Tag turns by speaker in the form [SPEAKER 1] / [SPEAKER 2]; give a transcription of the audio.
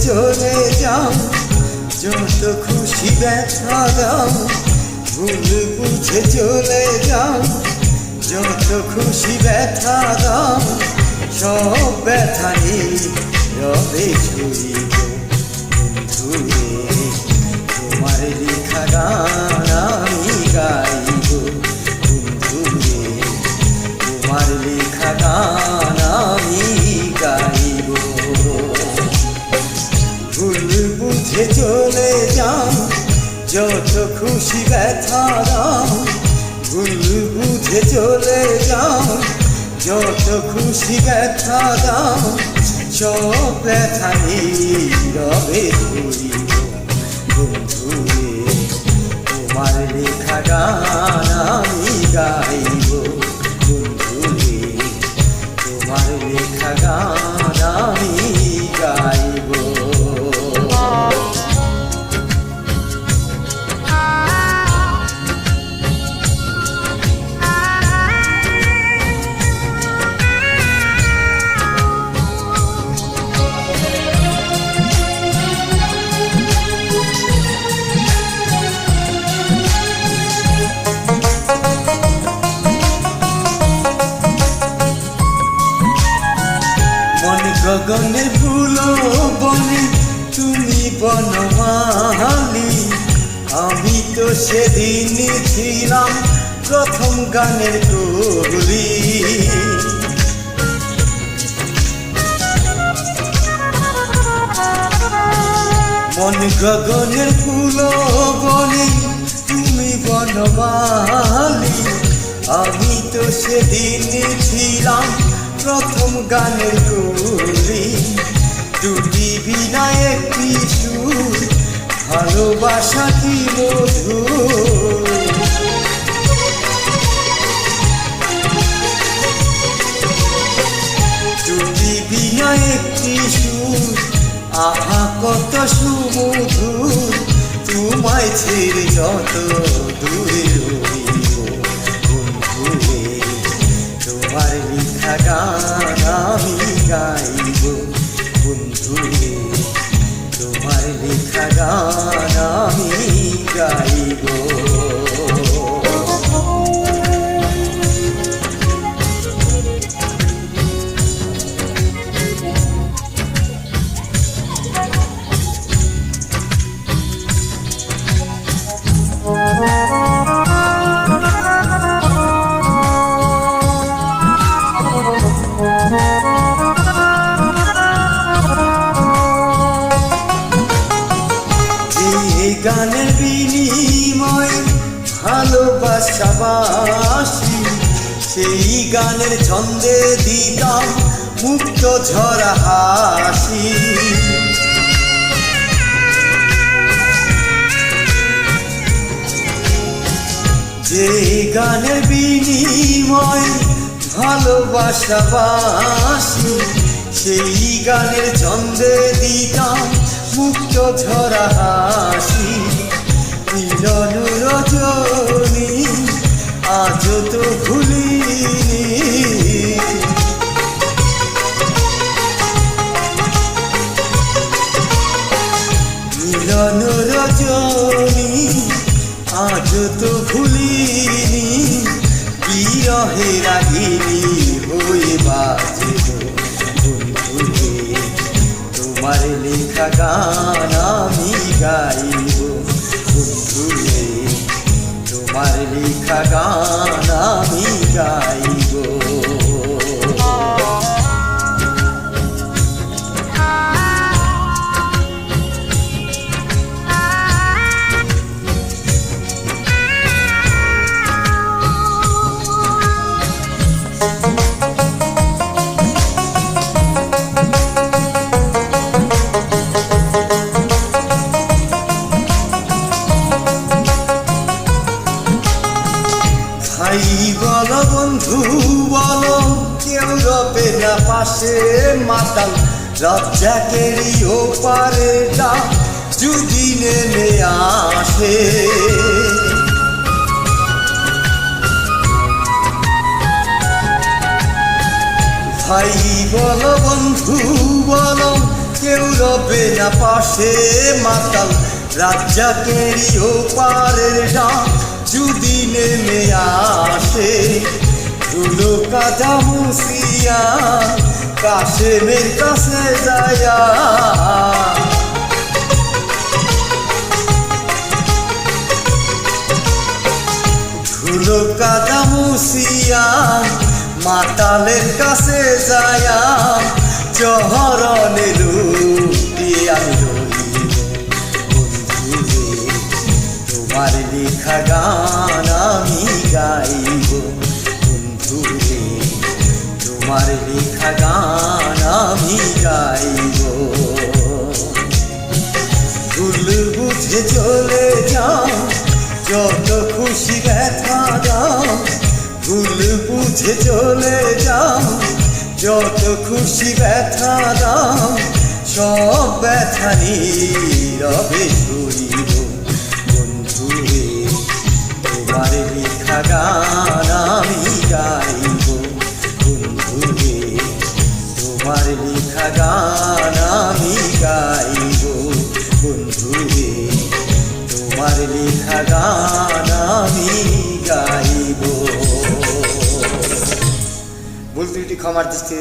[SPEAKER 1] চলে যাও যত খুশি ব্যথা দাও, ভুল বুঝে চলে যাও যত খুশি ব্যথা দাও, সব ব্যথা নীরবে ছুঁইব বন্ধুরে, তোমার লেখা গান আমি গাইব বন্ধুরে, তোমার লেখা গান আমি গাইব। ভুল বুঝে চলে যাও যত খুশি ব্যথা দাও, ভুল বুঝে চলে যাও যত খুশি ব্যথা দাও, সব ব্যথা নীরবে ধরিব বন্ধুরে, তোমার লেখা গান আমি গাইব বন্ধুরে, তোমার লেখা গান আমি গাইব। গগনের ফুল বনে তুমি বনমালী, আমি তো সেদিন ছিলাম প্রথম গানের কলি। মন গগনের ফুল বনে তুমি বনমালী, আমি তো সেদিন ছিলাম প্রথম গানের কলি। দুটি বিনা একটি সুর, ভালোবাসা কি মধুর, দুটি বিনা একটি সুর, আহা কত সুমধুর, তোমায় ছেড়ে যত দূরে রইব বন্ধুরে, তোমার লেখা গান আমি গাইব বন্ধুরে, তোমার লেখা গান আমি গাইব। গানের বিনিময় ভালোবাসাবাসি, সেই গানের ছন্দে দিতাম মুক্ত ঝরা হাসি। যে গানের বিনিময় ভালোবাসাবাসি, সেই গানের ছন্দে দিতাম মুক্ত ঝরা হাসি। মিলন রজনী আজ তো ভুলিনি, মিলন রজনী আজ তো ভুলিনি, বিরহে রাগিনী হয়ে বাজব বন্ধুরে, তোমার লেখা গান আমি গাইব বন্ধুরে, তোমার লেখা গান আমি গাইব। ভাই বল বন্ধু বল, কেউ রবে না পাশে মাতাল রাজ্জাকেরই ওপারে ডাক যদি নেমে আসে। ভাই বল বন্ধু বল, কেউ রবে না পাশে মাতাল রাজ্জাকেরই ওপারের ডাক যদি নেমে আসে। ধুলো কাদা মুছিয়া কাশেমের কাছে যায়া, ধুলো কাদা মুছিয়া মাতালের কাছে যায়া চহরণে লুটিয়ে আমি রইব বন্ধুরে, তোমার লেখা গান আমি গাইব বন্ধুরে, তোমার লেখা গান আমি গাইব। ভুল বুঝে চলে যাও, যত খুশি ব্যথা দাও, ভুল বুঝে চলে যাও, যত খুশি ব্যথা দাও, সব ব্যথা নীরবে সইব বন্ধুরে, তোমার লেখা গান আমি গাইব বন্ধুরে, তোমার লেখা গান আমি গাইব বন্ধুরে, তোমার লেখা গান আমি গাইব। ভুল ত্রুটি ক্ষমার দৃষ্টিতে